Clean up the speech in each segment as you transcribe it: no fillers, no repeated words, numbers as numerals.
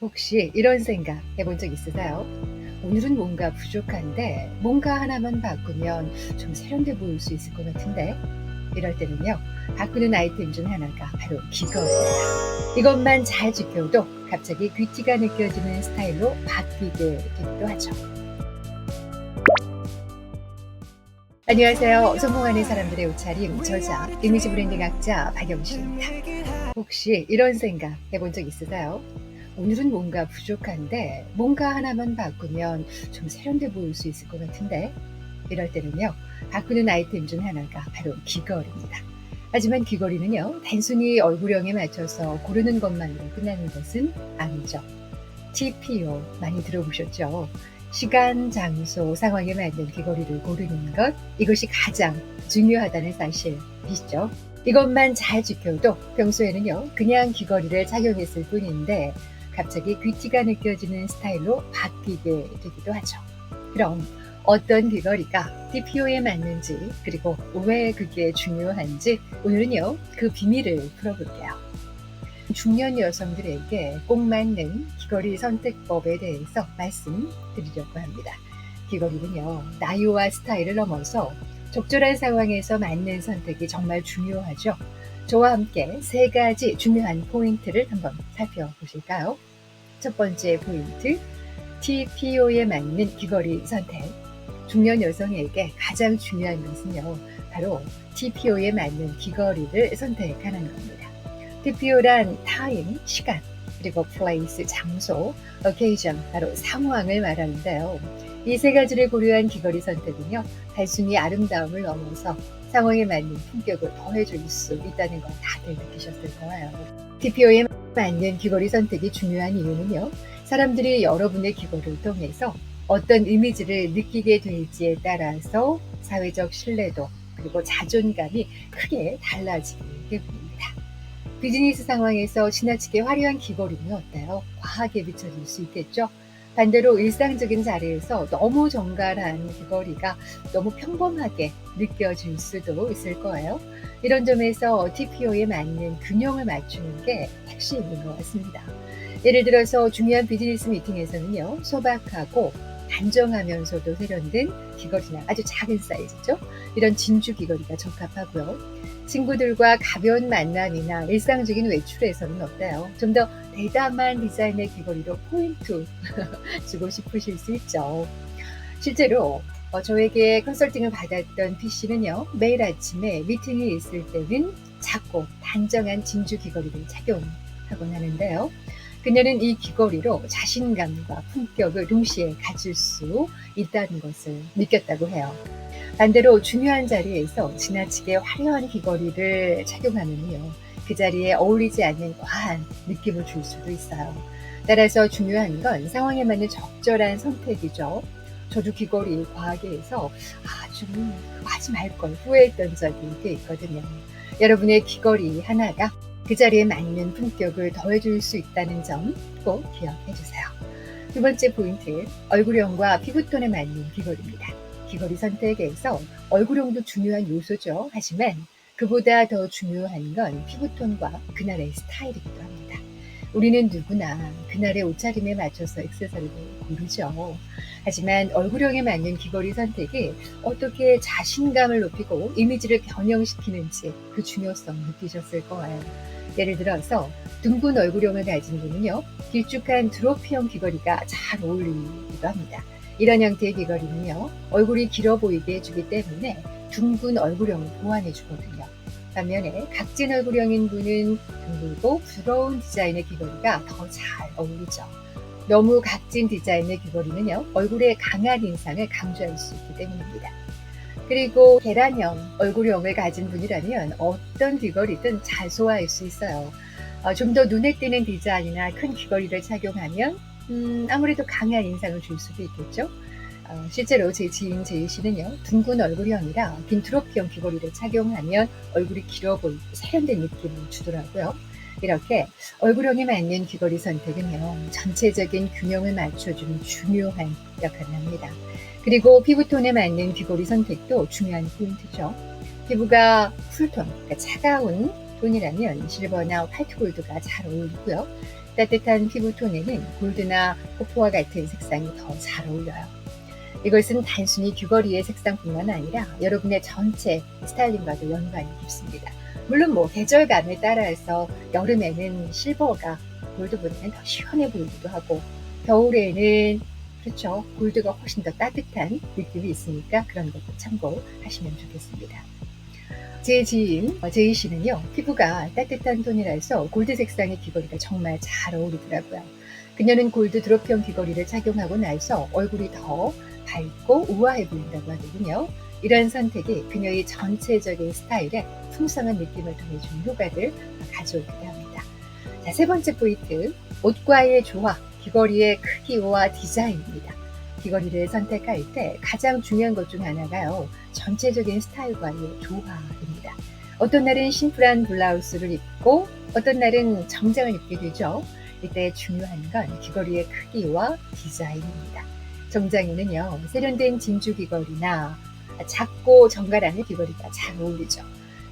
혹시 이런 생각 해본 적 있으세요? 오늘은 뭔가 부족한데 뭔가 하나만 바꾸면 좀 세련돼 보일 수 있을 것 같은데 이럴 때는요, 바꾸는 아이템 중 하나가 바로 귀걸이입니다. 이것만 잘 지켜도 갑자기 귀티가 느껴지는 스타일로 바뀌게 되기도 하죠. 안녕하세요. 성공하는 사람들의 옷차림 저자 이미지 브랜딩 학자 박영실입니다. 혹시 이런 생각 해본 적 있으세요? 오늘은 뭔가 부족한데 뭔가 하나만 바꾸면 좀 세련돼 보일 수 있을 것 같은데 이럴 때는요, 바꾸는 아이템 중 하나가 바로 귀걸이입니다. 하지만 귀걸이는요, 단순히 얼굴형에 맞춰서 고르는 것만으로 끝나는 것은 아니죠. TPO 많이 들어보셨죠? 시간, 장소, 상황에 맞는 귀걸이를 고르는 것, 이것이 가장 중요하다는 사실이시죠. 이것만 잘 지켜도 평소에는요, 그냥 귀걸이를 착용했을 뿐인데 갑자기 귀티가 느껴지는 스타일로 바뀌게 되기도 하죠. 그럼 어떤 귀걸이가 TPO에 맞는지, 그리고 왜 그게 중요한지 오늘은요, 그 비밀을 풀어볼게요. 중년 여성들에게 꼭 맞는 귀걸이 선택법에 대해서 말씀드리려고 합니다. 귀걸이는요, 나이와 스타일을 넘어서 적절한 상황에서 맞는 선택이 정말 중요하죠. 저와 함께 세 가지 중요한 포인트를 한번 살펴보실까요? 첫 번째 포인트, TPO에 맞는 귀걸이 선택. 중년 여성에게 가장 중요한 것은요, 바로 TPO에 맞는 귀걸이를 선택하는 겁니다. TPO란 타임, 시간, 그리고 place, 장소, occasion, 바로 상황을 말하는데요. 이 세 가지를 고려한 귀걸이 선택은요, 단순히 아름다움을 넘어서 상황에 맞는 품격을 더해줄 수 있다는 걸 다들 느끼셨을 거예요. TPO에 맞는 귀걸이 선택이 중요한 이유는요, 사람들이 여러분의 귀걸이를 통해서 어떤 이미지를 느끼게 될지에 따라서 사회적 신뢰도 그리고 자존감이 크게 달라지기 때문입니다. 비즈니스 상황에서 지나치게 화려한 귀걸이는 어때요? 과하게 비춰질 수 있겠죠? 반대로 일상적인 자리에서 너무 정갈한 귀걸이가 너무 평범하게 느껴질 수도 있을 거예요. 이런 점에서 TPO에 맞는 균형을 맞추는 게 핵심인 것 같습니다. 예를 들어서 중요한 비즈니스 미팅에서는요, 소박하고 단정하면서도 세련된 귀걸이나 아주 작은 사이즈죠. 이런 진주 귀걸이가 적합하고요. 친구들과 가벼운 만남이나 일상적인 외출에서는 어때요? 좀 더 대담한 디자인의 귀걸이로 포인트 주고 싶으실 수 있죠. 실제로 저에게 컨설팅을 받았던 PC는요, 매일 아침에 미팅이 있을 때는 작고 단정한 진주 귀걸이를 착용하곤 하는데요. 그녀는 이 귀걸이로 자신감과 품격을 동시에 가질 수 있다는 것을 느꼈다고 해요. 반대로 중요한 자리에서 지나치게 화려한 귀걸이를 착용하면요, 그 자리에 어울리지 않는 과한 느낌을 줄 수도 있어요. 따라서 중요한 건 상황에 맞는 적절한 선택이죠. 저도 귀걸이 과하게 해서 좀 그거 하지 말걸 후회했던 적이 꽤 있거든요. 여러분의 귀걸이 하나가 그 자리에 맞는 품격을 더해줄 수 있다는 점 꼭 기억해 주세요. 두 번째 포인트, 얼굴형과 피부톤에 맞는 귀걸이입니다. 귀걸이 선택에서 얼굴형도 중요한 요소죠. 하지만 그보다 더 중요한 건 피부톤과 그날의 스타일이기도 합니다. 우리는 누구나 그날의 옷차림에 맞춰서 액세서리를 고르죠. 하지만 얼굴형에 맞는 귀걸이 선택이 어떻게 자신감을 높이고 이미지를 변형시키는지 그 중요성 느끼셨을 거예요. 예를 들어서 둥근 얼굴형을 가진 분은요, 길쭉한 드로피형 귀걸이가 잘 어울리기도 합니다. 이런 형태의 귀걸이는요, 얼굴이 길어 보이게 해주기 때문에 둥근 얼굴형을 보완해 주거든요. 반면에 각진 얼굴형인 분은 둥글고 부러운 디자인의 귀걸이가 더 잘 어울리죠. 너무 각진 디자인의 귀걸이는요, 얼굴의 강한 인상을 강조할 수 있기 때문입니다. 그리고 계란형 얼굴형을 가진 분이라면 어떤 귀걸이든 잘 소화할 수 있어요. 좀 더 눈에 띄는 디자인이나 큰 귀걸이를 착용하면 아무래도 강한 인상을 줄 수도 있겠죠. 실제로 제 지인 제이 씨는요, 둥근 얼굴형이라 긴 트로피형 귀걸이를 착용하면 얼굴이 길어 보이고 세련된 느낌을 주더라고요. 이렇게 얼굴형에 맞는 귀걸이 선택은요, 전체적인 균형을 맞춰주는 중요한 역할을 합니다. 그리고 피부톤에 맞는 귀걸이 선택도 중요한 포인트죠. 피부가 쿨톤, 그러니까 차가운 톤이라면 실버나 화이트 골드가 잘 어울리고요. 따뜻한 피부톤에는 골드나 코코아 같은 색상이 더 잘 어울려요. 이것은 단순히 귀걸이의 색상뿐만 아니라 여러분의 전체 스타일링과도 연관이 깊습니다. 물론 계절감에 따라서 여름에는 실버가 골드보다는 더 시원해 보이기도 하고, 겨울에는 그렇죠, 골드가 훨씬 더 따뜻한 느낌이 있으니까 그런 것도 참고하시면 좋겠습니다. 제 지인 제이 씨는요, 피부가 따뜻한 톤이라서 골드 색상의 귀걸이가 정말 잘 어울리더라고요. 그녀는 골드 드롭형 귀걸이를 착용하고 나서 얼굴이 더 밝고 우아해 보인다고 하거든요. 이런 선택이 그녀의 전체적인 스타일에 풍성한 느낌을 더해주는 효과를 가져오기도 합니다. 자, 세 번째 포인트, 옷과의 조화, 귀걸이의 크기와 디자인입니다. 귀걸이를 선택할 때 가장 중요한 것 중 하나가요, 전체적인 스타일과의 조화입니다. 어떤 날은 심플한 블라우스를 입고 어떤 날은 정장을 입게 되죠. 이때 중요한 건 귀걸이의 크기와 디자인입니다. 정장에는요, 세련된 진주 귀걸이나 작고 정갈한 귀걸이가 잘 어울리죠.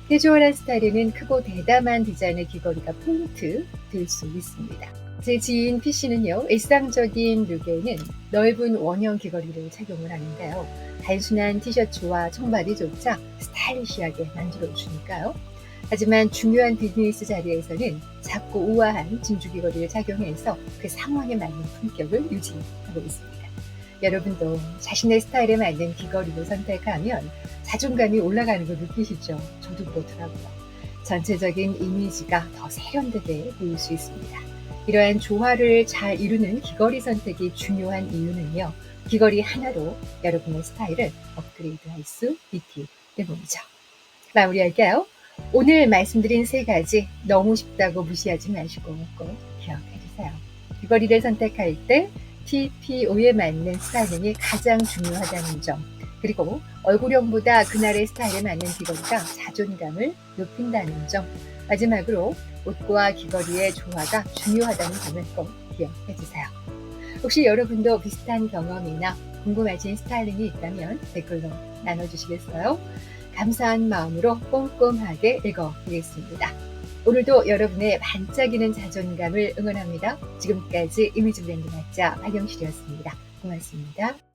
캐주얼한 스타일에는 크고 대담한 디자인의 귀걸이가 포인트 될 수 있습니다. 제 지인 P씨는요, 일상적인 룩에는 넓은 원형 귀걸이를 착용을 하는데요. 단순한 티셔츠와 청바지조차 스타일리시하게 만들어주니까요. 하지만 중요한 비즈니스 자리에서는 작고 우아한 진주 귀걸이를 착용해서 그 상황에 맞는 품격을 유지하고 있습니다. 여러분도 자신의 스타일에 맞는 귀걸이를 선택하면 자존감이 올라가는 걸 느끼시죠? 저도 그렇더라고요. 전체적인 이미지가 더 세련되게 보일 수 있습니다. 이러한 조화를 잘 이루는 귀걸이 선택이 중요한 이유는요, 귀걸이 하나로 여러분의 스타일을 업그레이드할 수 있기 때문이죠. 마무리할게요. 오늘 말씀드린 세 가지 너무 쉽다고 무시하지 마시고 꼭 기억해 주세요. 귀걸이를 선택할 때 TPO에 맞는 스타일링이 가장 중요하다는 점, 그리고 얼굴형보다 그날의 스타일에 맞는 귀걸이가 자존감을 높인다는 점, 마지막으로 옷과 귀걸이의 조화가 중요하다는 점을 꼭 기억해 주세요. 혹시 여러분도 비슷한 경험이나 궁금하신 스타일링이 있다면 댓글로 나눠주시겠어요? 감사한 마음으로 꼼꼼하게 읽어보겠습니다. 오늘도 여러분의 반짝이는 자존감을 응원합니다. 지금까지 이미지 브랜드 학자 박영실이었습니다. 고맙습니다.